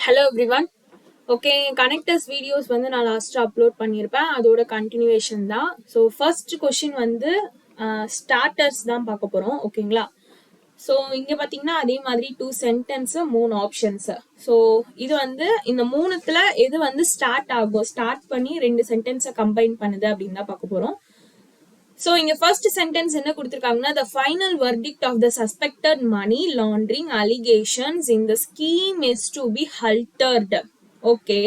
Hello everyone. Okay, connectors videos வந்து நான் last upload பண்ணியிருப்பேன். அதோட கண்டினியூவேஷன் தான். ஸோ ஃபர்ஸ்ட் கொஷின் வந்து ஸ்டார்டர்ஸ் தான் பார்க்க போகிறோம். ஓகேங்களா? ஸோ இங்கே பார்த்தீங்கன்னா அதே மாதிரி 2 சென்டென்ஸு 3 ஆப்ஷன்ஸு. ஸோ இது வந்து இந்த மூணுத்துல எது வந்து ஸ்டார்ட் ஆகும், ஸ்டார்ட் பண்ணி 2 சென்டென்ஸை கம்பைன் பண்ணுது அப்படின்னு தான் பார்க்க போகிறோம். ஸோ இங்க ஃபர்ஸ்ட் சென்டென்ஸ் என்ன கொடுத்துருக்காங்கன்னா, the final verdict of the suspected money laundering allegations in the scheme is to be halted. Okay,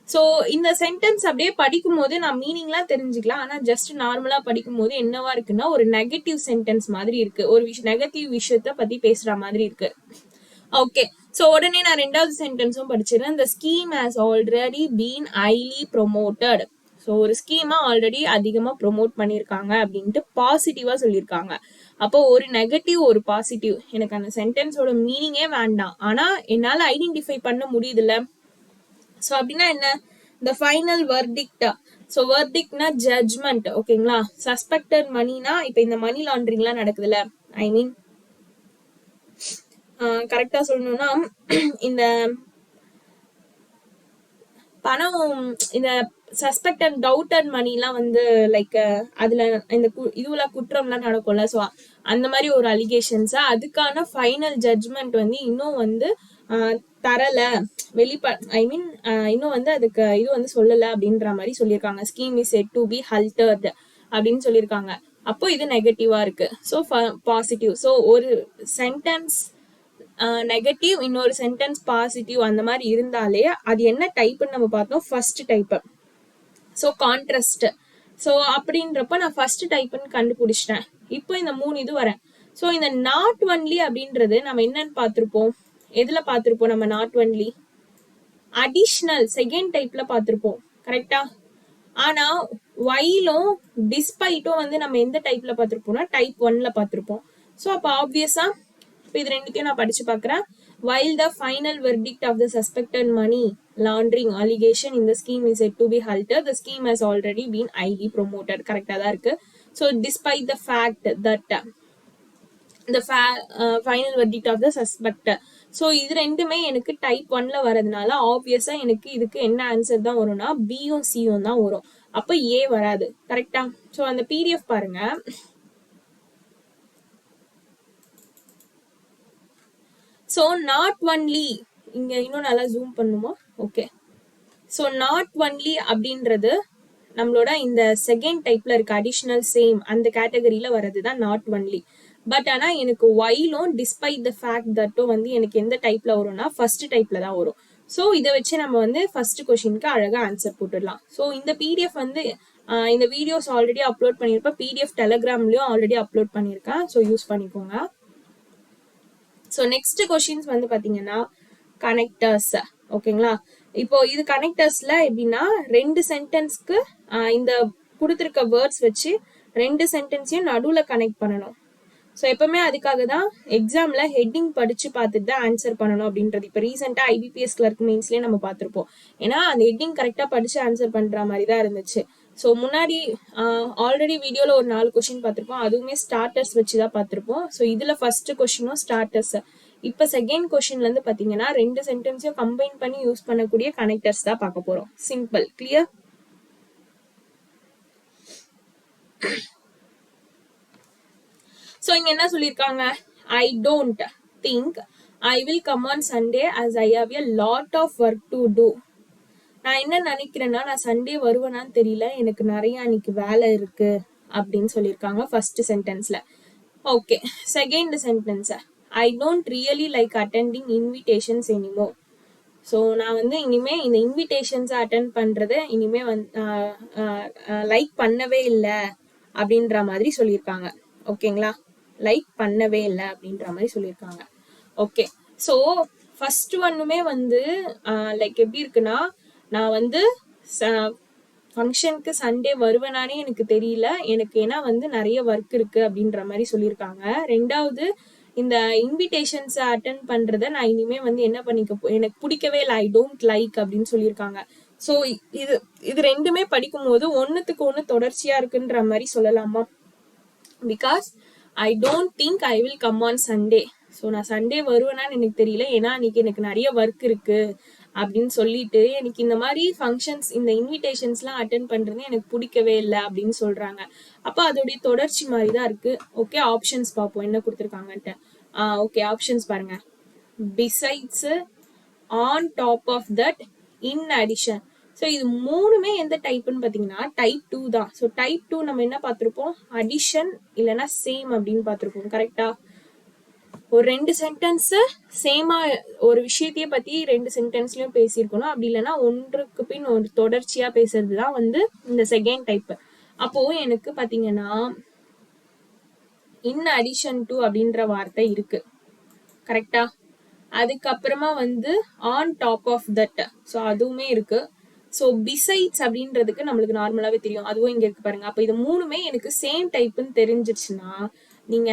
so இந்த சென்டென்ஸ் அப்படியே படிக்கும் போது நான் மீனிங்லாம் தெரிஞ்சுக்கலாம். ஆனால் ஜஸ்ட் நார்மலா படிக்கும் போது என்னவா இருக்குன்னா, ஒரு நெகட்டிவ் சென்டென்ஸ் மாதிரி இருக்கு, ஒரு நெகட்டிவ் விஷயத்த பத்தி பேசுற மாதிரி இருக்கு. ஓகே, ஸோ உடனே நான் ரெண்டாவது சென்டென்ஸும் படிச்சிடறேன். the scheme has already been highly promoted. So ஒரு ஸ்கீமா ஆல்ரெடி அதிகமாக ப்ரொமோட் பண்ணியிருக்காங்க அப்படின்ட்டு பாசிட்டிவா சொல்லியிருக்காங்க. அப்போ ஒரு நெகட்டிவ் ஒரு பாசிட்டிவ், எனக்கு அந்த சென்டென்ஸோட மீனிங்கே வேண்டாம், ஆனா என்னால் ஐடென்டிஃபை பண்ண முடியுதுல்ல. ஸோ அப்படின்னா என்ன, த ஃபைனல் வெர்டிக்ட். ஸோ வெர்டிக்ட்னா ஜட்ஜ்மெண்ட். ஓகேங்களா? சஸ்பெக்டட் மணினா இப்போ இந்த மணி லாண்ட்ரிங்லாம் நடக்குதுல்ல, ஐ மீன் கரெக்டா சொல்லணும்னா இந்த பணம், இந்த சஸ்பெக்டட் டவுட்டட் மணிலாம் வந்து லைக் அதுல இந்த இதுல குற்றம்லாம் நடக்கும்ல, ஸோ அந்த மாதிரி ஒரு அலிகேஷன்ஸ், அதுக்கான ஃபைனல் ஜட்ஜ்மெண்ட் வந்து இன்னும் வந்து தரல, ஐ மீன் இன்னும் வந்து அதுக்கு இது வந்து சொல்லல அப்படின்ற மாதிரி சொல்லியிருக்காங்க. Scheme is set to be halted அப்படின்னு சொல்லியிருக்காங்க. அப்போ இது நெகட்டிவா இருக்கு. So positive. ஸோ ஒரு சென்டென்ஸ் நெகட்டிவ், இன்னொரு சென்டென்ஸ் பாசிட்டிவ், அந்த மாதிரி இருந்தாலே அது என்ன டைப்னு நம்ம பார்த்தோம், first type. So contrast. So அப்படின்றப்ப நான் ஃபர்ஸ்ட் டைப்னு கண்டுபிடிச்சிட்டேன். இப்போ இந்த 3 இது வரேன். ஸோ இந்த நாட் ஒன்லி அப்படின்றது நம்ம என்னன்னு பார்த்துருப்போம், எதுல பார்த்துருப்போம், நம்ம நாட் ஒன்லி அடிஷ்னல் செகண்ட் டைப்ல பார்த்துருப்போம். கரெக்டா? ஆனா வைலும் டிஸ்பைட்டும் வந்து நம்ம எந்த டைப்ல பார்த்துருப்போம்னா டைப் 1ல பார்த்துருப்போம். ஸோ அப்போ ஆப்வியஸா இப்போ இது ரெண்டுத்தையும் நான் படிச்சு பார்க்குறேன். while the final verdict of the suspected money laundering allegation in the scheme is said to be halted, the scheme has already been highly promoted. கரெக்டா தான் இருக்கு. So despite the fact that the final verdict of the suspect, so இது ரெண்டுமே எனக்கு type 1ல வரதுனால ஆப்வியஸா எனக்கு இதுக்கு என்ன ஆன்சர் தான் வரும்னா பியும் சியும் தான் வரும். அப்போ ஏ வராது. கரெக்டா? ஸோ அந்த பிடிஎஃப் பாருங்க. ஸோ நாட் ஒன்லி, இங்க இன்னும் நல்லா ஜூம் பண்ணுமா? ஓகே, ஸோ நாட் ஒன்லி அப்படின்றது நம்மளோட இந்த செகண்ட் டைப்ல இருக்க அடிஷ்னல் சேம் அந்த கேட்டகரியில வர்றது தான் நாட் ஒன்லி. பட் ஆனா எனக்கு வைலும் டிஸ்பைட் த ஃபேக்ட் தட்டும் வந்து எனக்கு எந்த டைப்ல வரும்னா ஃபர்ஸ்ட் டைப்ல தான் வரும். ஸோ இதை வச்சு நம்ம வந்து ஃபர்ஸ்ட் கொஸ்டினுக்கு அழகா ஆன்சர் போட்டுடலாம். ஸோ இந்த பிடிஎஃப் வந்து இந்த வீடியோஸ் ஆல்ரெடி அப்லோட் பண்ணியிருப்பேன், பிடிஎஃப் டெலகிராம்லயும் ஆல்ரெடி அப்லோட் பண்ணியிருக்கேன். ஸோ யூஸ் பண்ணிக்கோங்க. ஸோ நெக்ஸ்ட் கொஸ்டின்ஸ் வந்து பாத்தீங்கன்னா கனெக்டர்ஸ். ஓகேங்களா? இப்போ இது கனெக்டர்ஸ்ல எப்படின்னா 2 சென்டென்ஸ்க்கு இந்த கொடுத்துருக்க வேர்ட்ஸ் வச்சு 2 சென்டென்ஸையும் நடுவில் கனெக்ட் பண்ணணும். ஸோ எப்பவுமே அதுக்காக தான் எக்ஸாம்ல ஹெட்டிங் படிச்சு பார்த்துட்டு தான் ஆன்சர் பண்ணணும் அப்படின்றது. இப்போ ரீசெண்டா ஐபிபிஎஸ் கிளர்க் மெயின்ஸ்லேயே நம்ம பார்த்துருப்போம். ஏன்னா அந்த ஹெட்டிங் கரெக்டாக படிச்சு ஆன்சர் பண்ற மாதிரி தான் இருந்துச்சு. ஸோ முன்னாடி ஆல்ரெடி வீடியோல ஒரு 4 கொஸ்டின் பார்த்துருப்போம், அதுவுமே ஸ்டார்டர்ஸ் வச்சு தான் பார்த்துருப்போம். ஸோ இதுல ஃபர்ஸ்ட் கொஸ்டினும் ஸ்டார்டர்ஸ். இப்போ செகண்ட் கொஸ்டின்ல இருந்து பாத்தீங்கன்னா 2 சென்டென்ஸையும் கம்பைன் பண்ணி யூஸ் பண்ணக்கூடிய கனெக்டர்ஸ் தான் பார்க்க போறோம். Simple, clear? ஸோ இங்க என்ன சொல்லியிருக்காங்க, I don't think I will come on Sunday as I have a lot of work to do. நான் என்ன நினைக்கிறேன்னா, நான் சண்டே வருவேனான்னு தெரியல, எனக்கு நிறைய அன்னைக்கு வேலை இருக்கு அப்படின்னு சொல்லியிருக்காங்க ஃபர்ஸ்ட் சென்டென்ஸ்ல. Okay, second sentence, I don't really like attending invitations anymore. So நான் வந்து இனிமே இந்த இன்விடேஷன்ஸை அட்டென்ட் பண்றதை இனிமே வந்து லைக் பண்ணவே இல்லை அப்படின்ற மாதிரி சொல்லியிருக்காங்க. ஓகேங்களா? லைக் பண்ணவே இல்லை அப்படின்ற மாதிரி சொல்லியிருக்காங்க. ஓகே, ஸோ ஃபர்ஸ்ட் ஒன்னுமே வந்து லைக் எப்படி இருக்குன்னா, நான் வந்து ஃபங்க்ஷனுக்கு சண்டே வருவேனானே எனக்கு தெரியல, எனக்கு ஏன்னா வந்து நிறைய ஒர்க் இருக்கு அப்படின்ற மாதிரி சொல்லியிருக்காங்க. ரெண்டாவது, இந்த இன்விடேஷன்ஸ் அட்டென்ட் பண்றத நான் இனிமே வந்து என்ன பண்ணிக்க, எனக்கு பிடிக்கவே இல்லை, ஐ டோன்ட் லைக் அப்படின்னு சொல்லியிருக்காங்க. ஸோ இது ரெண்டுமே படிக்கும் போது ஒன்னுத்துக்கு ஒன்று தொடர்ச்சியா இருக்குன்ற மாதிரி சொல்லலாமா? Because I don't think I will come on Sunday. So நான் சண்டே வருவேனான்னு எனக்கு தெரியல, ஏன்னா அன்னைக்கு எனக்கு நிறைய ஒர்க் இருக்கு அப்படின்னு சொல்லிட்டு எனக்கு இந்த மாதிரி ஃபங்க்ஷன்ஸ் இந்த இன்விடேஷன்ஸ்லாம் அட்டென்ட் பண்றது எனக்கு பிடிக்கவே இல்லை அப்படின்னு சொல்றாங்க. அப்போ அதோடைய தொடர்ச்சி மாதிரி தான் இருக்கு. ஓகே, ஆப்ஷன்ஸ் பார்ப்போம் என்ன கொடுத்துருக்காங்கன்ட்டு. ஓகே, ஆப்ஷன்ஸ் பாருங்க. Besides, on top of that, in addition. So இது மூணுமே எந்த டைப்னு பார்த்தீங்கன்னா டைப் 2 தான். ஸோ டைப் 2 நம்ம என்ன பார்த்துருப்போம், அடிஷன் இல்லைன்னா சேம் அப்படின்னு பார்த்துருப்போம். கரெக்டா? ஒரு 2 சென்டென்ஸ் சேமா ஒரு விஷயத்தையே பத்தி 2 சென்டென்ஸ்லயும் பேசியிருக்கணும். அப்படி இல்லைன்னா ஒன்றுக்கு பின் ஒரு தொடர்ச்சியா பேசுறது தான் வந்து இந்த செகண்ட் டைப். அப்போ எனக்கு பாத்தீங்கன்னா இன் அடிஷன் டு அப்படின்ற வார்த்தை இருக்கு. கரெக்டா? அதுக்கப்புறமா வந்து on top of that, so அதுவுமே இருக்கு. ஸோ பிசைட்ஸ் அப்படின்றதுக்கு நம்மளுக்கு நார்மலாவே தெரியும், அதுவும் இங்க இருக்கு பாருங்க. அப்போ இது மூணுமே எனக்கு சேம் டைப்னு தெரிஞ்சிருச்சுன்னா நீங்க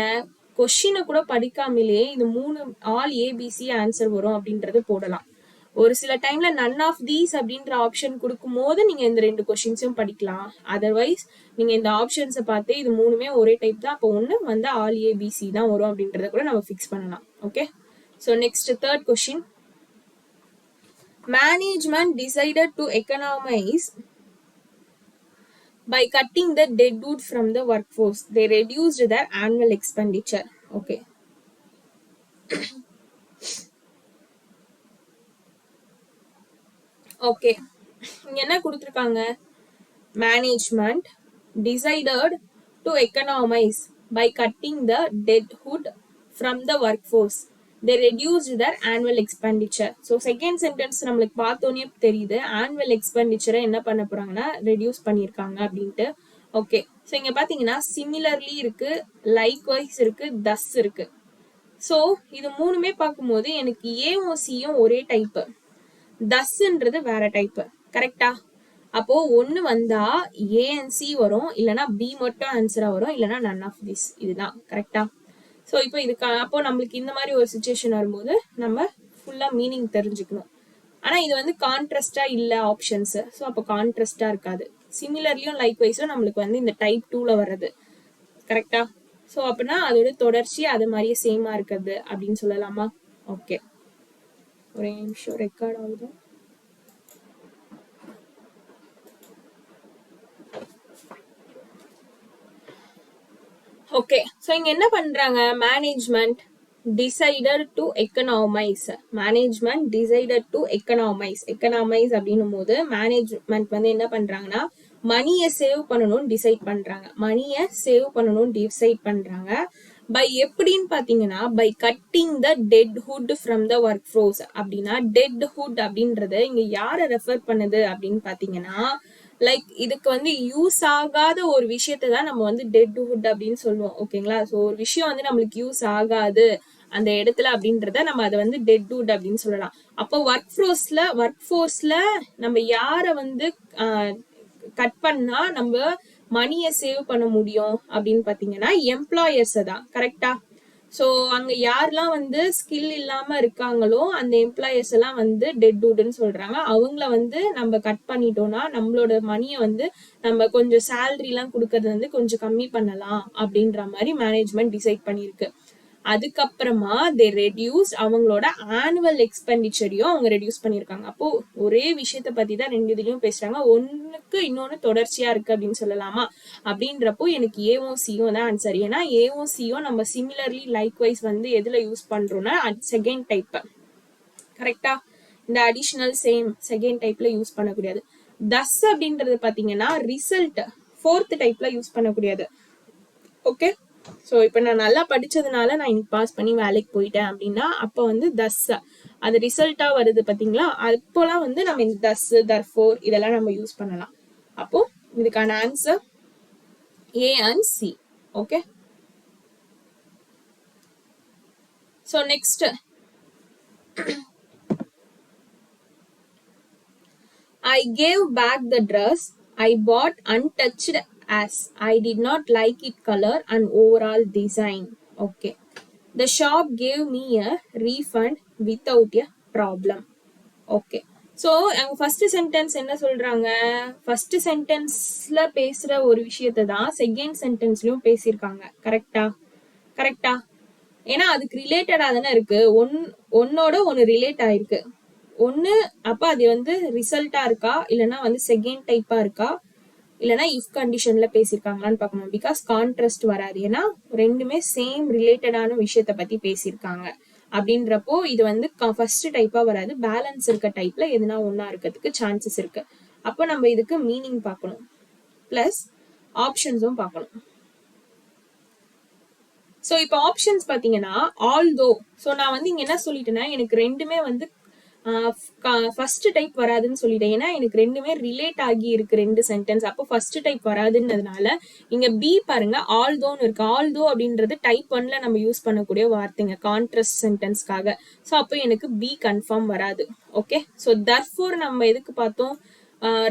கொஸ்டினை கூட படிக்காமலே இது மூணு ஆல் ஏபிசி ஆன்சர் வரும் அப்படின்றது போடலாம். ஒரு சில டைம்ல நன் ஆஃப் தீஸ் அப்படின்ற ஆப்ஷன் கொடுக்கும் போது நீங்க இந்த 2 கொஸ்டின்ஸும் படிக்கலாம். அதர்வைஸ் நீங்க இந்த ஆப்ஷன்ஸை பார்த்து இது மூணுமே ஒரே டைப் தான், அப்போ ஒன்று வந்து ஆல் ஏபிசி தான் வரும் அப்படின்றத கூட நம்ம ஃபிக்ஸ் பண்ணலாம். Okay, so next third question. Management decided to economize by cutting the deadwood from the workforce. They reduced their annual expenditure. Okay. Okay. இங்க என்ன கொடுத்திருக்காங்க? Management decided to economize by cutting the deadwood from the workforce. They reduced their annual expenditure. So second sentence நம்மளுக்கு பார்த்தோன்னே தெரியுது annual expenditure என்ன பண்ண போறாங்கன்னா reduce பண்ணியிருக்காங்க அப்படின்ட்டு. ஓகே, ஸோ இங்க பாத்தீங்கன்னா சிமிலர்லி இருக்கு, லைக்வைஸ் இருக்கு, தஸ் இருக்கு. ஸோ இது மூணுமே பார்க்கும்போது எனக்கு ஏவும் சியும் ஒரே டைப், தஸ்ன்றது வேற டைப். கரெக்டா? அப்போ ஒன்னு வந்தா ஏ அண்ட் சி வரும், இல்லைன்னா பி மட்டும் ஆன்சரா வரும், இல்லைன்னா நன் ஆஃப் திஸ். இதுதான். கரெக்டா? ஸோ இப்போ இதுக்கு அப்போ நம்மளுக்கு இந்த மாதிரி ஒரு சுச்சுவேஷன் வரும்போது நம்ம ஃபுல்லா மீனிங் தெரிஞ்சுக்கணும். ஆனா இது வந்து கான்ட்ராஸ்டா இல்ல ஆப்ஷன்ஸ், ஸோ அப்போ கான்ட்ராஸ்டா இருக்காது. சிமிலர்லியும் லைக்வைஸும் நம்மளுக்கு வந்து இந்த டைப் 2ல வர்றது. கரெக்டா? ஸோ அப்படின்னா அதோட தொடர்ச்சி அது மாதிரியே சேமா இருக்குது அப்படின்னு சொல்லலாமா? ஓகே, ஒரே நிமிஷம் ரெக்கார்ட் ஆகுது. ஓகே, ஸோ இங்க என்ன பண்றாங்க? Management decided to economise. Management decided to economise. Economise அப்படின்னும் போது மேனேஜ்மெண்ட் வந்து என்ன பண்றாங்கன்னா மணியை சேவ் பண்ணணும்னு டிசைட் பண்றாங்க. மணியை சேவ் பண்ணணும்னு டிசைட் பண்றாங்க. பை எப்படின்னு பாத்தீங்கன்னா by cutting the deadwood from the workforce. அப்படின்னா டெட்ஹுட் அப்படின்றது இங்க யாரை ரெஃபர் பண்ணுது அப்படின்னு பாத்தீங்கன்னா லைக் இதுக்கு வந்து யூஸ் ஆகாத ஒரு விஷயத்தை தான் நம்ம வந்து டெட்ஹுட் அப்படின்னு சொல்லுவோம். ஓகேங்களா? ஸோ ஒரு விஷயம் வந்து நம்மளுக்கு யூஸ் ஆகாது அந்த இடத்துல அப்படின்றத நம்ம அதை வந்து டெட்ஹுட் அப்படின்னு சொல்லலாம். அப்போ ஒர்க் ஃபோர்ஸ்ல நம்ம யாரை வந்து கட் பண்ணா நம்ம மணியை சேவ் பண்ண முடியும் அப்படின்னு பாத்தீங்கன்னா எம்ப்ளாயர்ஸ் தான். கரெக்டா? ஸோ அங்க யாரெல்லாம் வந்து ஸ்கில் இல்லாம இருக்காங்களோ அந்த எம்ப்ளாயர்ஸ் எல்லாம் வந்து டெட்வுட்னு சொல்றாங்க. அவங்கள வந்து நம்ம கட் பண்ணிட்டோம்னா நம்மளோட மணியை வந்து நம்ம கொஞ்சம் சேலரி எல்லாம் கொடுக்கறது வந்து கொஞ்சம் கம்மி பண்ணலாம் அப்படின்ற மாதிரி மேனேஜ்மெண்ட் டிசைட் பண்ணிருக்கு. அதுக்கப்புறமா தே ரெடியூஸ் அவங்களோட ஆனுவல் எக்ஸ்பெண்டிச்சரையும் அவங்க ரெடியூஸ் பண்ணியிருக்காங்க. அப்போ ஒரே விஷயத்த பத்தி தான் 2 இதுலயும் பேசுறாங்க, ஒன்னுக்கு இன்னொன்னு தொடர்ச்சியா இருக்கு அப்படின்னு சொல்லலாமா? அப்படின்றப்போ எனக்கு ஏவும் சியும் தான் ஆன்சர். ஏன்னா ஏவும் சியும் நம்ம சிமிலர்லி லைக்வைஸ் வந்து எதுல யூஸ் பண்றோம்னா செகண்ட் டைப். கரெக்டா? இந்த அடிஷனல் சேம் செகண்ட் டைப்ல யூஸ் பண்ணக்கூடியது. தஸ் அப்படின்றது பாத்தீங்கன்னா ரிசல்ட் ஃபோர்த் டைப்ல யூஸ் பண்ணக்கூடியது. ஓகே, ஸோ இப்போ நான் நல்லா படிச்சதுனால நான் இன்னைக்கு பாஸ் பண்ணி வேலைக்கு போயிட்டேன் அப்படின்னா அப்போ வந்து தஸ் அது ரிசல்ட்டா வருது பாத்தீங்களா? அப்போலாம் வந்து நம்ம இந்த தஸ் தர்ஃபோர் இதெல்லாம் நம்ம யூஸ் பண்ணலாம். அப்போ இதுக்கான answer A and C. Okay, so next I gave back the dress I bought untouched as I did not like its color and overall design. Okay. The shop gave me a refund without a problem. Okay. So அங்க first sentence என்ன சொல்றாங்க? First சென்டென்ஸ்ல பேசுற ஒரு விஷயத்தை தான் second சென்டென்ஸ்லயும் பேசியிருக்காங்க. கரெக்டா? கரெக்டா? ஏன்னா அதுக்கு ரிலேட்டடா தானே இருக்கு, ஒன்னோட ஒன்னு ரிலேட் ஆயிருக்கு. ஒன்று அப்போ அது வந்து ரிசல்ட்டாக இருக்கா, இல்லைன்னா வந்து செகண்ட் டைப்பாக இருக்கா, இல்லைன்னா இஃப் கண்டிஷனில் பேசியிருக்காங்களான்னு பார்க்கணும். பிகாஸ் கான்ட்ராஸ்ட் வராது, ஏன்னா ரெண்டுமே சேம் ரிலேட்டடான விஷயத்த பற்றி பேசியிருக்காங்க. அப்படின்றப்போ இது வந்து ஃபர்ஸ்ட் டைப்பாக வராது, பேலன்ஸ் இருக்க டைப்பில் எதுனா ஒன்றா இருக்கிறதுக்கு சான்சஸ் இருக்கு. அப்போ நம்ம இதுக்கு மீனிங் பார்க்கணும், ப்ளஸ் ஆப்ஷன்ஸும் பார்க்கணும். ஸோ இப்போ ஆப்ஷன்ஸ் பார்த்தீங்கன்னா ஆல்தோ. ஸோ நான் வந்து இங்கே என்ன சொல்லிட்டேன்னா எனக்கு ரெண்டுமே வந்து ஃபர்ஸ்ட் டைப் வராதுன்னு சொல்லிட்டேன், ஏன்னா எனக்கு ரெண்டுமே ரிலேட் ஆகி இருக்கு ரெண்டு சென்டென்ஸ். அப்போ ஃபர்ஸ்ட் டைப் வராதுன்றதுனால இங்க பி பாருங்க, ஆல்தோன்னு இருக்கு. ஆல்தோ அப்படின்றது டைப் 1ல நம்ம யூஸ் பண்ணக்கூடிய வார்த்தைங்க கான்ட்ராஸ்ட் சென்டென்ஸ்க்காக. ஸோ அப்போ எனக்கு பி கன்ஃபார்ம் வராது. ஓகே, ஸோ தர்ஃபோர் நம்ம எதுக்கு பார்த்தோம்,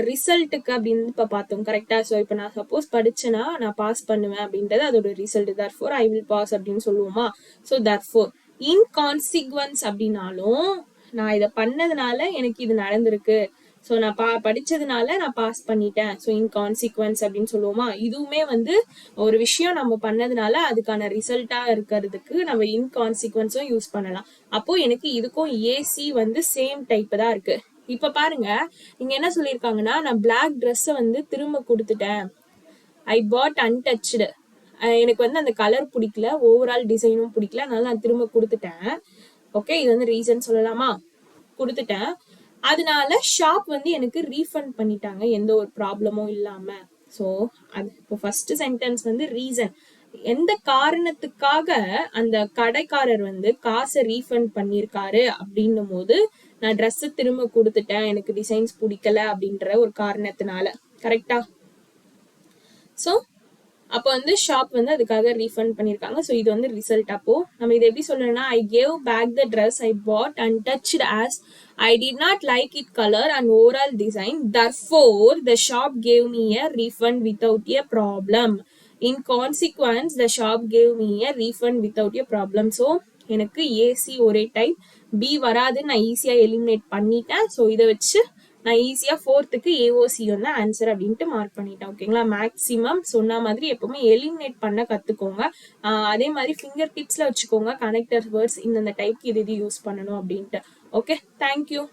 ரிசல்ட்டுக்கு அப்படின்னு இப்போ பார்த்தோம் கரெக்டா. ஸோ இப்போ நான் சப்போஸ் படிச்சேன்னா நான் பாஸ் பண்ணுவேன் அப்படின்றது அதோட result. Therefore I will pass அப்படின்னு சொல்லுவோமா. ஸோ தர்ஃபோர் இன்கான்சிக்வன்ஸ் அப்படின்னாலும் நான் இதை பண்ணதுனால எனக்கு இது நடந்திருக்கு, ஸோ நான் படிச்சதுனால நான் பாஸ் பண்ணிட்டேன், ஸோ இன்கான்சிக்வன்ஸ் அப்படின்னு சொல்லுவோமா. இதுவுமே வந்து ஒரு விஷயம் நம்ம பண்ணதுனால அதுக்கான ரிசல்ட்டா இருக்கிறதுக்கு நம்ம இன்கான்சிக்வன்ஸும் யூஸ் பண்ணலாம். அப்போ எனக்கு இதுக்கும் ஏசி வந்து சேம் டைப் தான் இருக்கு. இப்ப பாருங்க இங்க என்ன சொல்லியிருக்காங்கன்னா, நான் பிளாக் ட்ரெஸ்ஸை வந்து திரும்ப கொடுத்துட்டேன், ஐ பாட் அன்டச்டு. எனக்கு வந்து அந்த கலர் பிடிக்கல, ஓவரால் டிசைனும் பிடிக்கல, அதனால நான் திரும்ப கொடுத்துட்டேன். ஓகே, இது வந்து ரீசன் சொல்லலாமா, கொடுத்துட்டேன். அதனால ஷாப் வந்து எனக்கு ரீஃபண்ட் பண்ணிட்டாங்க எந்த ஒரு ப்ராப்ளமும் இல்லாம. ஸோ அது இப்போ ஃபர்ஸ்ட் சென்டென்ஸ் வந்து ரீசன், எந்த காரணத்துக்காக அந்த கடைக்காரர் வந்து காசை ரீஃபண்ட் பண்ணியிருக்காரு அப்படின்னும் போது நான் ட்ரெஸ் திரும்ப கொடுத்துட்டேன், எனக்கு டிசைன்ஸ் பிடிக்கல அப்படின்ற ஒரு காரணத்தினால. கரெக்டா. ஸோ அப்போ வந்து ஷாப் வந்து அதுக்காக ரீஃபண்ட் பண்ணியிருக்காங்க. ஸோ இது வந்து ரிசல்ட். அப்போ நம்ம இதை எப்படி சொல்லணும்னா, I gave back the dress I bought untouched as I did not like it colour and overall design, therefore the shop gave me a refund without a problem. In consequence the shop gave me a refund without a problem. So எனக்கு A C ஒரே type, B வராதுன்னு நான் ஈஸியாக eliminate பண்ணிட்டேன். So இதை வச்சு நான் ஈஸியாக 4th ஏஓசி வந்து ஆன்சர் அப்படின்ட்டு மார்க் பண்ணிட்டேன். ஓகேங்களா. மேக்ஸிமம் சொன்ன மாதிரி எப்பவுமே எலிமினேட் பண்ண கற்றுக்கோங்க. அதே மாதிரி ஃபிங்கர் டிப்ஸில் வச்சுக்கோங்க கனெக்டர் வேர்ட்ஸ் இந்தந்த டைப்க்கு இது யூஸ் பண்ணணும் அப்படின்ட்டு. Okay, thank you.